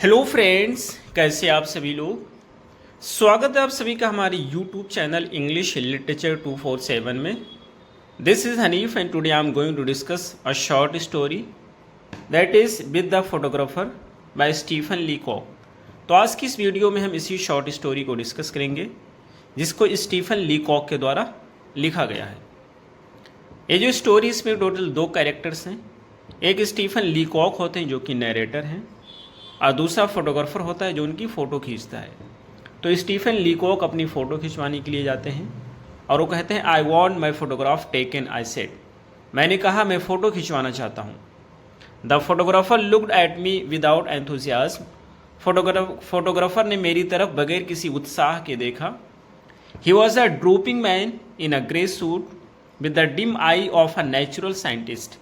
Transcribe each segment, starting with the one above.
Hello friends, कैसे आप सभी लोग। स्वागत है आप सभी का हमारे यूट्यूब चैनल इंग्लिश लिटरेचर 247 में। This is Hanif and today I am going to discuss a short story that is with the photographer by Stephen Leacock. तो आज की इस वीडियो में हम इसी शॉर्ट स्टोरी को डिस्कस करेंगे जिसको स्टीफन ली कॉक के द्वारा लिखा गया है। ये जो स्टोरी, इसमें टोटल 2 कैरेक्टर्स हैं। एक स्टीफन ली कॉक होते हैं जो कि नरेटर हैं, और दूसरा फोटोग्राफर होता है जो उनकी फ़ोटो खींचता है। तो स्टीफन ली कॉक अपनी फ़ोटो खिंचवाने के लिए जाते हैं और वो कहते हैं I want my photograph taken. I said, मैंने कहा मैं फ़ोटो खिंचवाना चाहता हूँ। The photographer looked at me without enthusiasm. Photographer ने मेरी तरफ बगैर किसी उत्साह के देखा। He was a drooping man in a grey suit with the dim I of a natural scientist.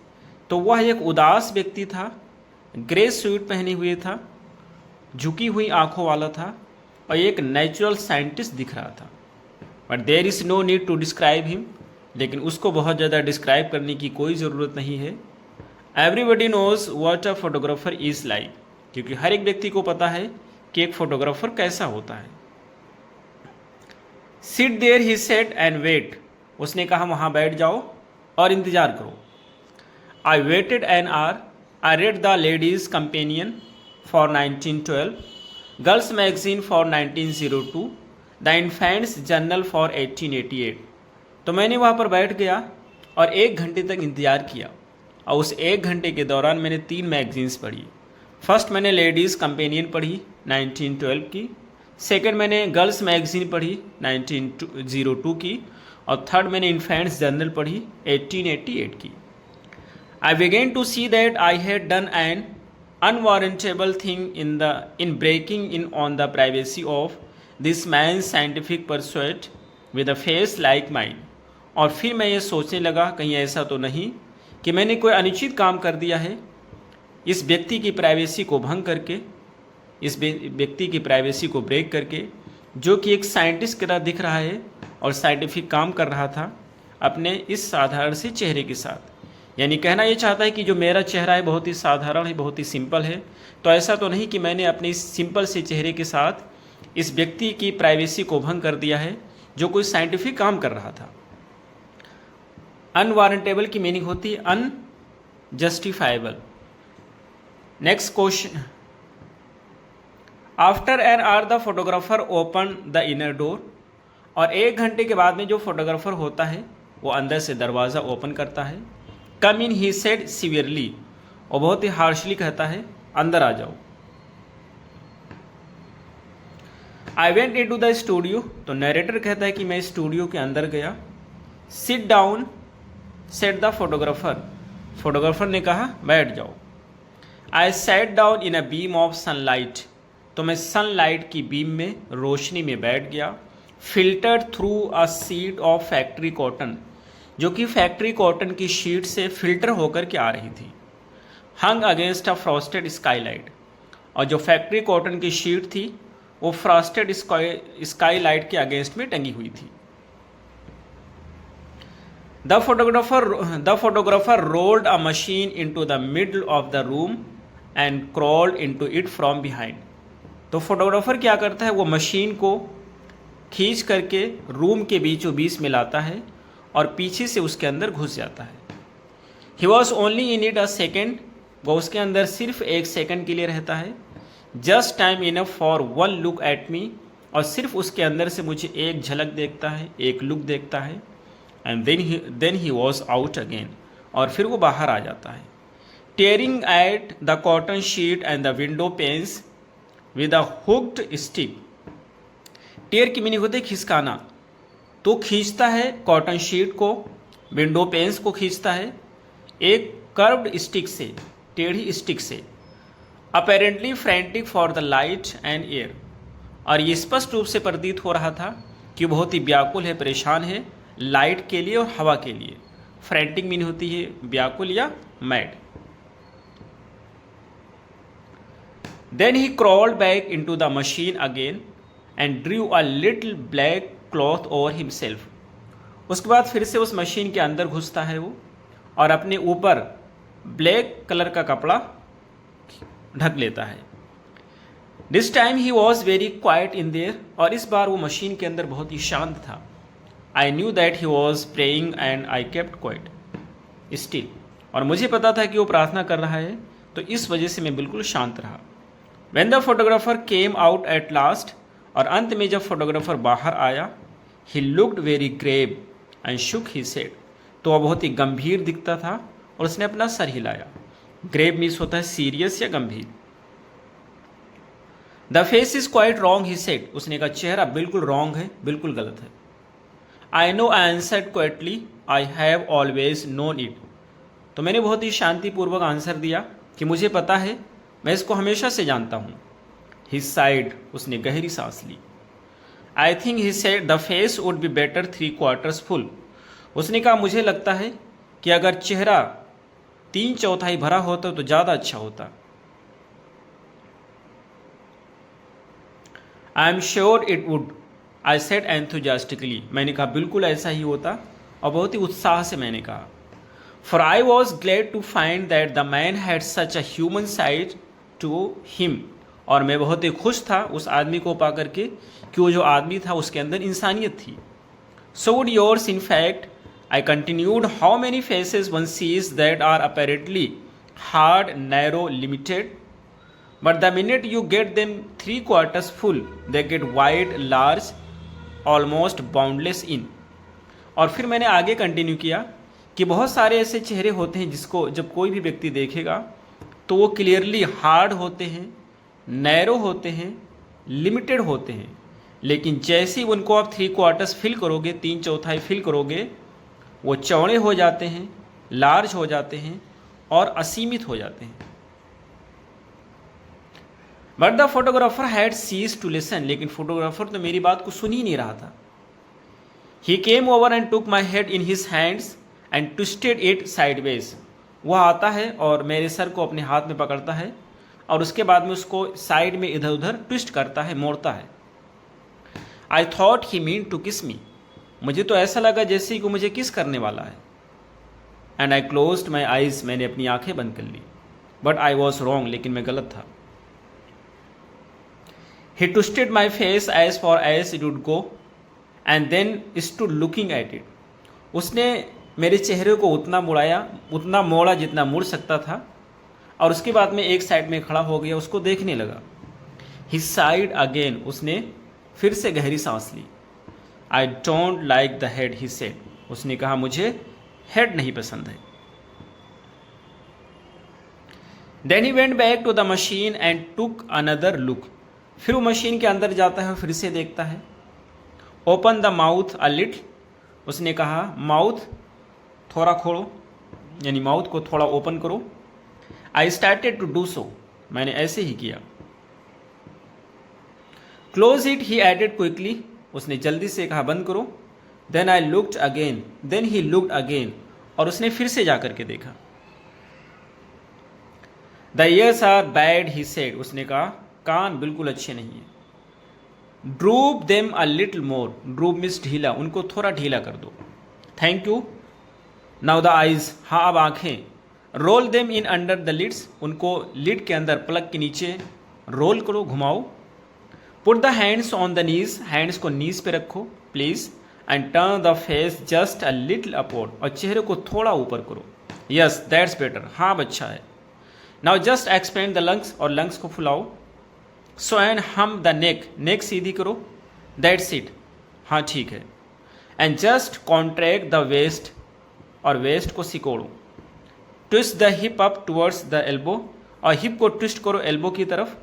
तो वह एक उदास व्यक्ति था, ग्रे सूट पहने हुए था, झुकी हुई आंखों वाला था और एक नेचुरल साइंटिस्ट दिख रहा था। But there is no need to describe him, लेकिन उसको बहुत ज़्यादा डिस्क्राइब करने की कोई ज़रूरत नहीं है। Everybody knows what a photographer is like, क्योंकि हर एक व्यक्ति को पता है कि एक फोटोग्राफर कैसा होता है। Sit there he said and wait, उसने कहा वहाँ बैठ जाओ और इंतज़ार करो। I waited an hour. I read the ladies companion for 1912, Girls Magazine for 1902, The Infants Journal for 1888। तो मैंने वहाँ पर बैठ गया और 1 घंटे तक इंतज़ार किया, और उस 1 घंटे के दौरान मैंने 3 मैगजीन्स पढ़ी। फर्स्ट मैंने लेडीज़ कंपेनियन पढ़ी 1912 की, सेकंड मैंने गर्ल्स मैगजीन पढ़ी 1902 की, और थर्ड मैंने इन्फेंट्स जर्नल पढ़ी 1888 की। I began to see that I had done an unwarrantable thing in breaking in on the privacy of this man's scientific pursuit with a face like mine। और फिर मैं ये सोचने लगा कहीं ऐसा तो नहीं कि मैंने कोई अनुचित काम कर दिया है, इस व्यक्ति की प्राइवेसी को भंग करके, इस व्यक्ति की प्राइवेसी को ब्रेक करके, जो कि एक साइंटिस्ट की तरह दिख रहा है और साइंटिफिक काम कर रहा था अपने इस साधारण से चेहरे के साथ। यानी कहना ये चाहता है कि जो मेरा चेहरा है बहुत ही साधारण है, बहुत ही सिंपल है। तो ऐसा तो नहीं कि मैंने अपने इस सिंपल से चेहरे के साथ इस व्यक्ति की प्राइवेसी को भंग कर दिया है जो कोई साइंटिफिक काम कर रहा था। अनवारंटेबल की मीनिंग होती है unjustifiable. Next question, after an hour the photographer open the inner door. और 1 घंटे के बाद में जो फोटोग्राफर होता है वो अंदर से दरवाज़ा ओपन करता है। कम इन ही सेड सीवियरली, और बहुत ही हार्शली कहता है अंदर आ जाओ। I went into the studio. तो नरेटर कहता है कि मैं स्टूडियो के अंदर गया। Sit down said the photographer, photographer ने कहा बैठ जाओ। I sat down in a beam of sunlight. तो मैं सनलाइट की बीम में, रोशनी में बैठ गया। Filtered through a sheet of factory cotton, जो कि फैक्ट्री कॉटन की शीट से फिल्टर होकर के आ रही थी। हंग अगेंस्ट अ फ्रॉस्टेड स्काईलाइट, और जो फैक्ट्री कॉटन की शीट थी वो फ्रॉस्टेड स्काईलाइट के अगेंस्ट में टंगी हुई थी। The photographer rolled a machine into the middle of the room and crawled into it from behind. तो फोटोग्राफर क्या करता है, वो मशीन को खींच करके रूम के बीचों बीच में लाता है और पीछे से उसके अंदर घुस जाता है। He was only in it a second, वो उसके अंदर सिर्फ 1 सेकेंड के लिए रहता है। Just time enough for 1 look at me, और सिर्फ उसके अंदर से मुझे एक झलक देखता है, एक लुक देखता है। And then he was out again, और फिर वो बाहर आ जाता है। Tearing at the cotton sheet and the window panes with a hooked stick. Tear की मीनिंग होती है खिसकाना। तो खींचता है कॉटन शीट को, विंडो पेन्स को खींचता है एक कर्व्ड स्टिक से, टेढ़ी स्टिक से। Apparently frantic for the light and air, और ये स्पष्ट रूप से प्रतीत हो रहा था कि बहुत ही व्याकुल है, परेशान है लाइट के लिए और हवा के लिए। फ्रैंटिक मीन होती है व्याकुल या mad. Then he crawled back into the machine again and drew a little black cloth over himself. उसके बाद फिर से उस मशीन के अंदर घुसता है वो, और अपने ऊपर ब्लैक कलर का कपड़ा ढक लेता है। This time he was very quite in their, और इस बार वो मशीन के अंदर बहुत ही शांत था. I knew that he was praying and I kept quite still, और मुझे पता था कि वो प्रार्थना कर रहा है, तो इस वजह से मैं बिल्कुल शांत रहा. When the photographer came out at last, और अंत में जब फोटोग्राफर बाहर आया, he looked very grave and shook his head, तो वह बहुत ही गंभीर दिखता था और उसने अपना सर हिलाया. ग्रेव मीन्स होता है सीरियस या गंभीर. The face is quite wrong he said, उसने कहा चेहरा बिल्कुल रॉन्ग है, बिल्कुल गलत है. I know I answered quietly, I have always known it, तो मैंने बहुत ही शांतिपूर्वक आंसर दिया कि मुझे पता है, मैं इसको हमेशा से जानता हूँ. ही साइड, उसने गहरी सांस ली. I think he said the face would be better 3/4 full, उसने कहा मुझे लगता है कि अगर चेहरा 3/4 भरा होता तो ज़्यादा अच्छा होता. I am sure it would, I said enthusiastically, मैंने कहा बिल्कुल ऐसा ही होता, और बहुत ही उत्साह से मैंने कहा. For I was glad to find that the man had such a human side to him, और मैं बहुत ही खुश था उस आदमी को पा करके कि वो जो आदमी था उसके अंदर इंसानियत थी. So would yours in fact, I continued, how many faces one sees that are apparently hard, narrow, limited, but the minute you get them 3/4 full they get wide, large, almost boundless in. और फिर मैंने आगे continue किया कि बहुत सारे ऐसे चेहरे होते हैं जिसको जब कोई भी व्यक्ति देखेगा तो वो क्लियरली हार्ड होते हैं, नैरो होते हैं, लिमिटेड होते हैं, लेकिन जैसे ही उनको आप 3/4 फिल करोगे, 3/4 फिल करोगे, वो चौड़े हो जाते हैं, लार्ज हो जाते हैं और असीमित हो जाते हैं. But the photographer had ceased to listen, लेकिन फोटोग्राफर तो मेरी बात को सुन ही नहीं रहा था. He came over and took my head in his hands and twisted it sideways, वह आता है और मेरे सर को अपने हाथ में पकड़ता है और उसके बाद में उसको साइड में इधर उधर ट्विस्ट करता है, मोड़ता है. I thought he mean to kiss me, मुझे तो ऐसा लगा जैसे कि मुझे किस करने वाला है. And I closed my eyes, मैंने अपनी आंखें बंद कर ली. बट आई वॉज रॉन्ग, लेकिन मैं गलत था. He twisted my face as far as it would go and then stood looking at it, उसने मेरे चेहरे को उतना मुड़ाया, उतना मोड़ा जितना मुड़ सकता था, और उसके बाद में एक साइड में खड़ा हो गया, उसको देखने लगा. ही साइड अगेन, उसने फिर से गहरी सांस ली. I don't like the head he said, उसने कहा मुझे हेड नहीं पसंद है. Then he went back to the machine and took another look, फिर वो मशीन के अंदर जाता है, फिर से देखता है. Open the mouth a little, उसने कहा माउथ थोड़ा खोलो, यानी माउथ को थोड़ा ओपन करो. I started to do so, मैंने ऐसे ही किया. Close it he added quickly, उसने जल्दी से कहा बंद करो. Then I looked again, then he looked again, और उसने फिर से जाकर के देखा. The ears are bad he said, उसने कहा कान बिल्कुल अच्छे नहीं है. Droop them a little more, droop means ढीला, उनको थोड़ा ढीला कर दो. Thank you. Now the eyes, हाँ अब आंखें. Roll them in under the lids, उनको लिड के अंदर प्लग के नीचे रोल करो, घुमाओ. Put the hands on the knees, hands को नीज पे रखो please. And turn the face just a little upward, और चेहरे को थोड़ा ऊपर करो. यस दैट्स बेटर, हाँ अब अच्छा है. Now just expand the lungs, और लंग्स को फुलाओ. सो एंड हम द नेक, नेक सीधी करो. दैट्स इट, हाँ ठीक है. And just contract the waist, और वेस्ट को सिकोड़ो. Twist the hip up towards the elbow, और हिप को ट्विस्ट करो एल्बो की तरफ.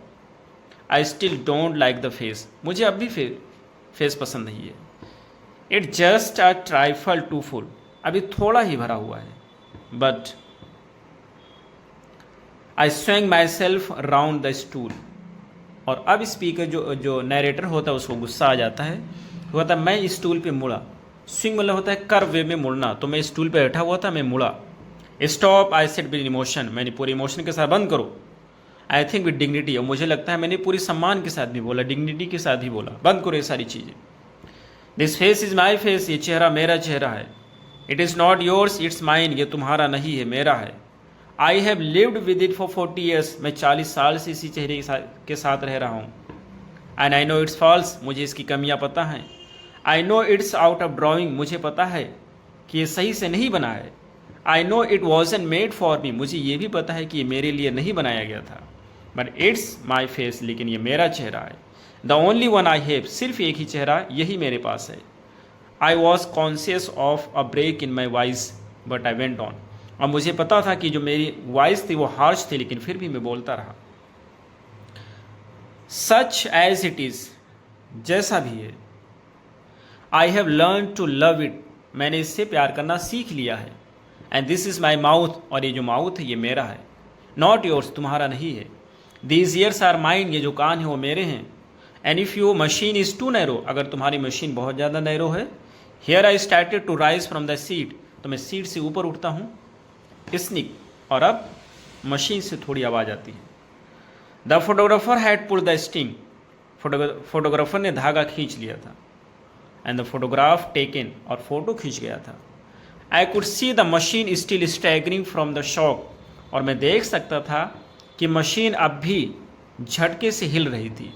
I still don't like the face, मुझे अब भी फेस पसंद नहीं है. It just a trifle too full, अभी थोड़ा ही भरा हुआ है. But I swing myself round the stool, और अब स्पीकर जो नरेटर होता है उसको गुस्सा आ जाता है. वो कहता है मैं स्टूल पे मुड़ा. स्विंग मतलब होता है कर्व वे में मुड़ना, तो मैं स्टूल पे बैठा हुआ था, मैं मुड़ा. Stop I said with emotion, मैंने पूरे इमोशन के साथ बंद करो. आई थिंक विद डिग्निटी, और मुझे लगता है मैंने पूरी सम्मान के साथ भी बोला, डिग्निटी के साथ ही बोला. बंद करो ये सारी चीज़ें. This face is my face, ये चेहरा मेरा चेहरा है. It is not yours it's mine, ये तुम्हारा नहीं है मेरा है. I have lived with it for 40 years, मैं 40 साल से इसी चेहरे के साथ रह रहा हूँ. And I know its faults, मुझे इसकी कमियां पता हैं। I know it's out of drawing, मुझे पता है कि ये सही से नहीं बना है। I know it wasn't made for me, मुझे ये भी पता है कि ये मेरे लिए नहीं बनाया गया था। बट इट्स माई फेस, लेकिन ये मेरा चेहरा है। The only one I have, सिर्फ एक ही चेहरा यही मेरे पास है। I was conscious of a break in my voice but I went on, अब मुझे पता था कि जो मेरी वॉइस थी वो हार्श थी, लेकिन फिर भी मैं बोलता रहा। सच एज इट इज़, जैसा भी है। I have learn to love it, मैंने इससे प्यार करना सीख लिया है। And this is my mouth, और ये जो माउथ है ये मेरा है। नॉट योर्स, तुम्हारा नहीं है। दीज ईयर्स आर माइंड, ये जो कान है वो मेरे हैं। And if you machine is too narrow, अगर तुम्हारी मशीन बहुत ज़्यादा नैरो है। Here I started to rise from the seat, तो मैं सीट से ऊपर उठता हूँ। स्निक, और अब मशीन से थोड़ी आवाज़ आती है। The photographer had pull the string, photographer ने धागा खींच लिया था। एंड द फोटोग्राफ टेकन, और फोटो खींच गया था। I could see the machine still staggering from the shock, और मैं देख सकता था कि मशीन अब भी झटके से हिल रही थी।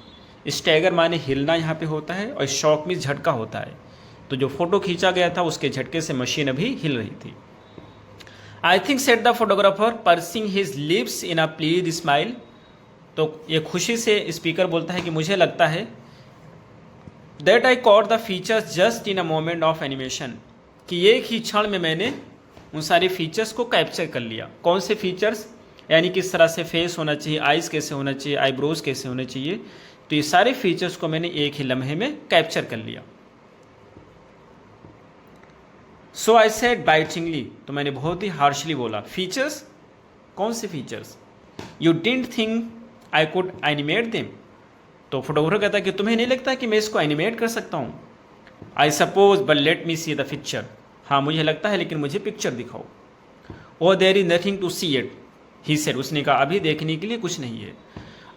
स्टैगर माने हिलना यहाँ पे होता है, और शॉक में झटका होता है। तो जो फोटो खींचा गया था उसके झटके से मशीन अभी हिल रही थी। I think set the photographer pursuing his lips in a please smile, तो ये खुशी से स्पीकर बोलता है कि मुझे लगता है that I caught the features just in a moment of animation, कि एक ही क्षण में मैंने उन सारे फीचर्स को कैप्चर कर लिया। कौन से फीचर्स, यानी किस तरह से फेस होना चाहिए, आइज़ कैसे होना चाहिए, आईब्रोज कैसे होने चाहिए, तो ये सारे फीचर्स को मैंने एक ही लम्हे में कैप्चर कर लिया। सो आई सेड बाइटिंगली, तो मैंने बहुत ही हार्शली बोला। फीचर्स, कौन से features? You didn't think I could animate them, तो फोटोग्राफर कहता है कि तुम्हें नहीं लगता कि मैं इसको एनिमेट कर सकता हूँ? I suppose but let me see the picture, हाँ मुझे लगता है लेकिन मुझे पिक्चर दिखाओ। Oh there is nothing to see it, he said, उसने कहा अभी देखने के लिए कुछ नहीं है।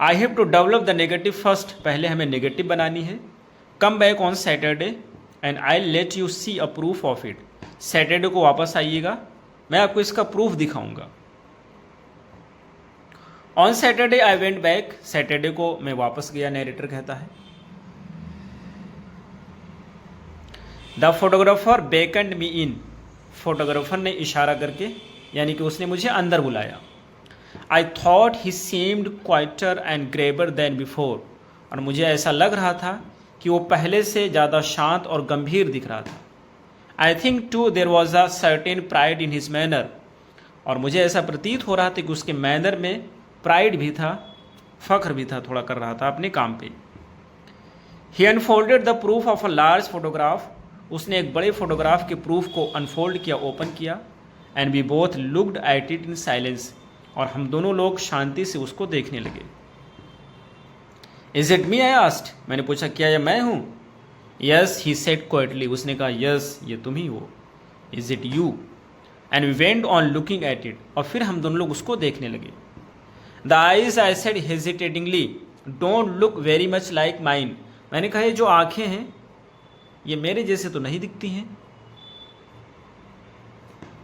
I have to develop the negative first, पहले हमें नेगेटिव बनानी है। Come back on Saturday and I let you see a proof of it, Saturday को वापस आइएगा, मैं आपको इसका प्रूफ दिखाऊंगा। On Saturday I went back, Saturday को मैं वापस गया, नरेटर कहता है। The photographer beckoned me in, photographer ने इशारा करके, यानी कि उसने मुझे अंदर बुलाया। I thought he seemed quieter and graver than before, और मुझे ऐसा लग रहा था कि वो पहले से ज़्यादा शांत और गंभीर दिख रहा था। I think too there was a certain pride in his manner, और मुझे ऐसा प्रतीत हो रहा था कि उसके मैनर में प्राइड भी था, फख्र भी था, थोड़ा कर रहा था अपने काम पे। He unfolded the proof of a large photograph, उसने एक बड़े फोटोग्राफ के प्रूफ को अनफोल्ड किया, ओपन किया। And we both looked at it in silence, और हम दोनों लोग शांति से उसको देखने लगे। Is it me, I asked, मैंने पूछा क्या यह मैं हूँ? यस, ही सेड क्वाइटली, उसने कहा यस ये तुम ही हो। Is it you? And we went on looking at it, और फिर हम दोनों लोग उसको देखने लगे। The eyes, I said hesitatingly, don't look very much like mine, मैंने कहा ये जो आंखें हैं ये मेरे जैसे तो नहीं दिखती हैं।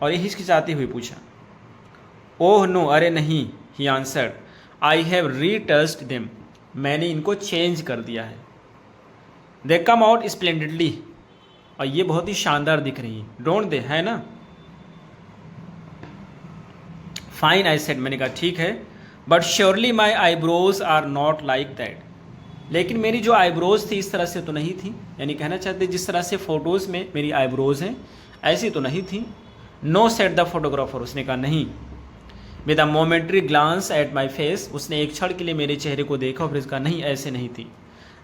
और ये हिचकिचाती हुई पूछा। ओह नो, अरे नहीं, he answered, I have retouched them, मैंने इनको चेंज कर दिया है। दे कम आउट स्प्लेंडेडली, और ये बहुत ही शानदार दिख रही है, डोंट दे, है ना? फाइन, आई सेड, मैंने कहा ठीक है। But surely my eyebrows are not like that, लेकिन मेरी जो आईब्रोज थी इस तरह से तो नहीं थी, यानी कहना चाहते जिस तरह से फोटोज़ में मेरी आईब्रोज हैं ऐसी तो नहीं थी। नो सेड द फोटोग्राफर, उसने कहा नहीं। With a momentary glance at my face, उसने एक क्षण के लिए मेरे चेहरे को देखा और फिर कहा नहीं ऐसे नहीं थी।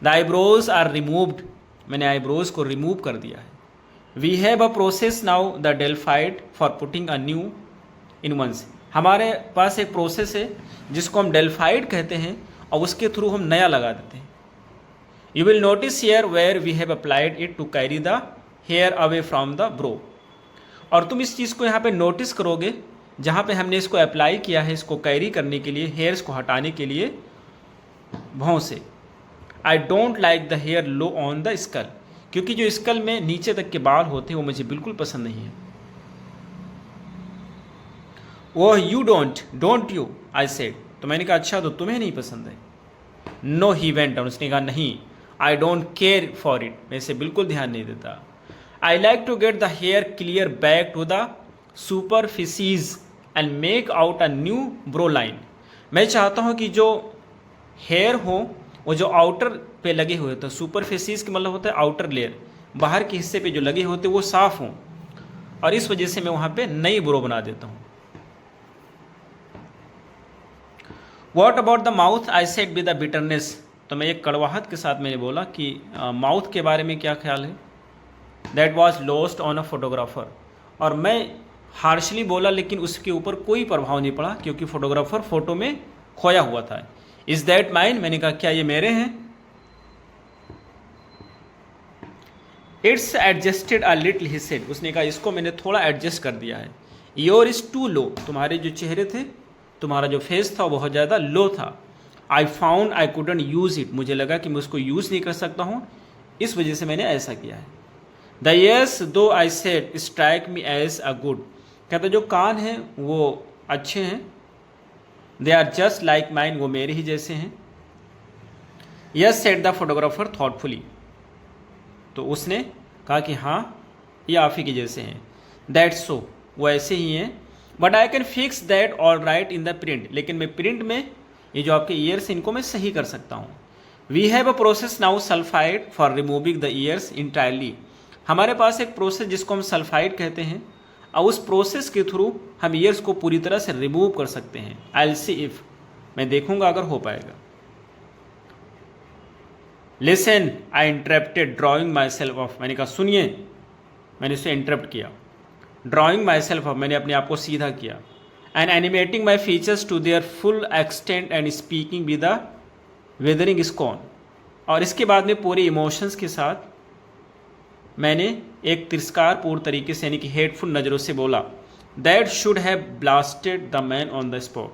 द आईब्रोज आर रिमूव्ड, मैंने आईब्रोज को रिमूव कर दिया है। We have a process now the Delphide for putting a new in ones, हमारे पास एक प्रोसेस है जिसको हम डेल्फाइड कहते हैं, और उसके थ्रू हम नया लगा देते हैं। You will notice here where we have applied it to carry the hair away from the brow, और तुम इस चीज़ को यहाँ पे नोटिस करोगे जहाँ पे हमने इसको अप्लाई किया है, इसको कैरी करने के लिए, हेयर्स को हटाने के लिए भौं से। I don't like the hair low on the skull, क्योंकि जो स्कल में नीचे तक के बाल होते हैं वो मुझे बिल्कुल पसंद नहीं है। वो you don't you, I said, तो मैंने कहा अच्छा तो तुम्हें नहीं पसंद है। नो ही वेंट डाउन, उसने कहा नहीं। I don't care for it, मैं इसे बिल्कुल ध्यान नहीं देता। I like to get the hair clear back to the superficies and make out a new brow line. मैं चाहता हूँ कि जो हेयर हो वो जो आउटर पे लगे हुए होते हैं, सुपरफिसीज के मतलब होता है आउटर लेयर, बाहर के हिस्से पे जो लगे होते हैं वो साफ हों, और इस वजह से मैं वहाँ पे नई ब्रो बना देता हूँ। What about the mouth I said with the bitterness, तो मैं एक कड़वाहट के साथ मैंने बोला कि माउथ के बारे में क्या ख्याल है। That was lost on a photographer, और मैं हार्शली बोला लेकिन उसके ऊपर कोई प्रभाव नहीं पड़ा क्योंकि फोटोग्राफर फोटो में खोया हुआ था। इज दैट माइन, मैंने कहा क्या ये मेरे हैं। It's adjusted a little he said, उसने कहा इसको मैंने थोड़ा एडजस्ट कर दिया है। योर इज टू लो, तुम्हारे जो चेहरे थे, तुम्हारा जो फेस था वो बहुत ज़्यादा लो था। I found I couldn't use it, मुझे लगा कि मैं उसको यूज़ नहीं कर सकता हूँ, इस वजह से मैंने ऐसा किया है। The ears though I said strike me as a good, कहते जो कान हैं वो अच्छे हैं। They are just like mine, वो मेरे ही जैसे हैं। Yes said the photographer thoughtfully, तो उसने कहा कि हाँ ये आप ही के जैसे हैं। दैट सो, वो ऐसे ही हैं। But I can fix that all right in the print, लेकिन मैं प्रिंट में ये जो आपके ईयर्स इनको मैं सही कर सकता हूँ। We have a process now sulphide for removing the ears entirely, हमारे पास एक प्रोसेस जिसको हम सल्फाइड कहते हैं, और उस प्रोसेस के थ्रू हम ईयर्स को पूरी तरह से रिमूव कर सकते हैं। आई विल सी इफ, मैं देखूंगा अगर हो पाएगा। Listen I interrupted drawing my self of, मैंने कहा सुनिए, मैंने उसे इंटरप्ट किया। ड्रॉइंग माई सेल्फ ऑफ, मैंने अपने आप को सीधा किया। And animating my features to their full extent and speaking with the withering scorn, और इसके बाद में पूरे इमोशंस के साथ मैंने एक तिरस्कारपूर्ण तरीके से यानी कि हेटफुल नज़रों से बोला। That should have blasted the man on the spot,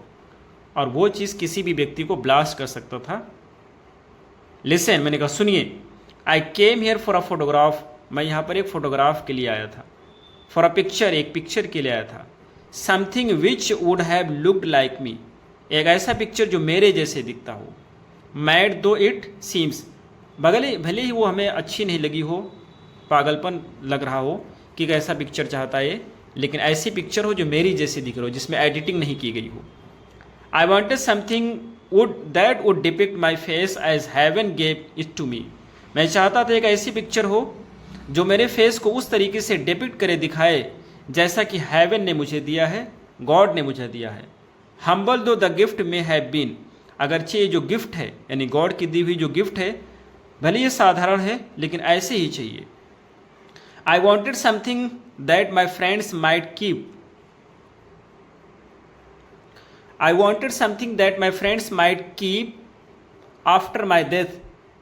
और वो चीज़ किसी भी व्यक्ति को ब्लास्ट कर सकता था। लिसन, मैंने कहा सुनिए। I came here for a photograph, मैं यहाँ पर एक फोटोग्राफ के लिए आया था। फॉर अ पिक्चर, एक पिक्चर के लिए आया था। Something which would have looked like me, एक ऐसा पिक्चर जो मेरे जैसे दिखता हो। मैड दो इट सीम्स, भले ही वो हमें अच्छी नहीं लगी हो, पागलपन लग रहा हो कि कैसा पिक्चर चाहता है, लेकिन ऐसी पिक्चर हो जो मेरी जैसी दिख रही हो, जिसमें एडिटिंग नहीं की गई हो। I wanted something that would depict my face as heaven gave it to me, मैं चाहता था एक ऐसी पिक्चर हो जो मेरे फेस को उस तरीके से डिपिक्ट करे, दिखाए जैसा कि हेवन ने मुझे दिया है, गॉड ने मुझे दिया है। हम्बल दो द गिफ्ट में हैव बीन, अगरचे ये जो गिफ्ट है यानी गॉड की दी हुई जो गिफ्ट है, भले ये साधारण है लेकिन ऐसे ही चाहिए। आई wanted something that my friends might keep, I wanted something that my friends might keep after my death,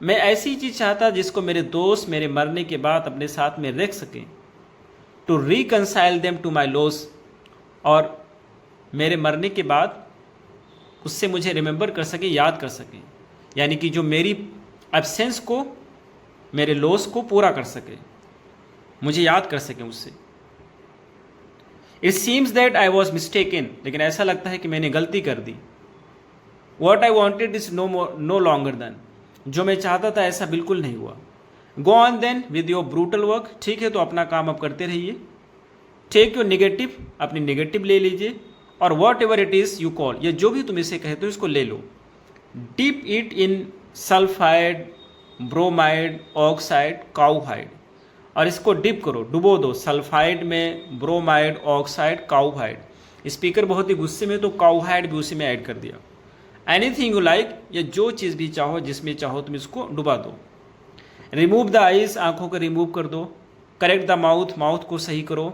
मैं ऐसी चीज़ चाहता जिसको मेरे दोस्त मेरे मरने के बाद अपने साथ में रख सकें। To reconcile them to my loss, और मेरे मरने के बाद उससे मुझे रिमेंबर कर सकें, याद कर सकें, यानी कि जो मेरी एब्सेंस को, मेरे लॉस को पूरा कर सके, मुझे याद कर सकें उससे। It seems that I was mistaken, लेकिन ऐसा लगता है कि मैंने गलती कर दी। What I wanted is no longer then, जो मैं चाहता था ऐसा बिल्कुल नहीं हुआ। Go on then with your brutal work, ठीक है तो अपना काम अब करते रहिए। टेक योर निगेटिव, अपनी निगेटिव ले लीजिए, और whatever it is you call, ये जो भी तुम इसे कहते हो इसको ले लो। Dip it in sulphide bromide oxide cowhide, और इसको डिप करो, डुबो दो सल्फाइड में, ब्रोमाइड ऑक्साइड काउहाइड। स्पीकर बहुत ही गुस्से में तो काउहाइड भी उसी में ऐड कर दिया। एनीथिंग यू लाइक, ये जो चीज़ भी चाहो, जिसमें चाहो तुम इसको डुबा दो। रिमूव द आइज, आंखों को रिमूव कर दो। करेक्ट द माउथ, माउथ को सही करो।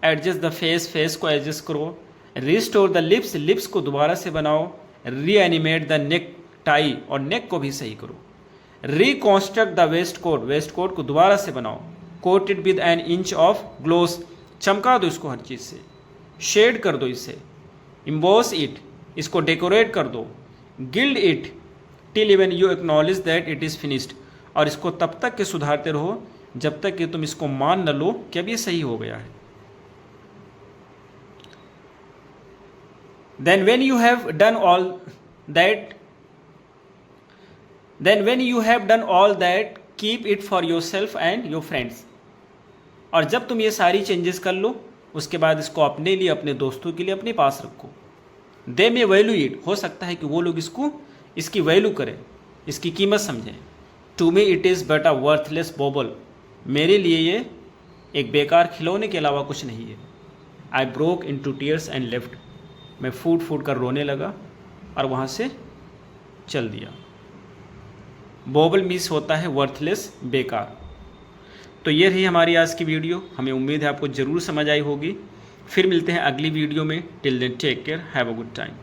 एडजस्ट द फेस, फेस को एडजस्ट करो। रिस्टोर द लिप्स, लिप्स को दोबारा से बनाओ। रीएनिमेट द नेक टाई, और नेक को भी सही करो। Reconstruct the waistcoat, waistcoat को दोबारा से बनाओ। Coated with an inch of gloss, चमका दो इसको हर चीज़ से। शेड कर दो इसे। इम्बोस इट, इसको डेकोरेट कर दो। Guild it till even you acknowledge that it is finished, और इसको तब तक के सुधारते रहो जब तक कि तुम इसको मान न लो कि अब ये सही हो गया है। Then when you have done all that then when you have done all that keep it for yourself and your friends. और जब तुम ये सारी चेंजेस कर लो उसके बाद इसको अपने लिए, अपने दोस्तों के लिए अपने पास रखो। दे मे वैल्यू इट, हो सकता है कि वो लोग इसकी वैल्यू करें, इसकी कीमत समझें। To me it is but a worthless bauble, मेरे लिए ये एक बेकार खिलौने के अलावा कुछ नहीं है। I broke into tears and left, मैं फूट फूट कर रोने लगा और वहाँ से चल दिया। बॉबल मीन्स होता है वर्थलेस, बेकार। तो ये रही हमारी आज की वीडियो, हमें उम्मीद है आपको ज़रूर समझ आई होगी। फिर मिलते हैं अगली वीडियो में। Till then take care, have a good time.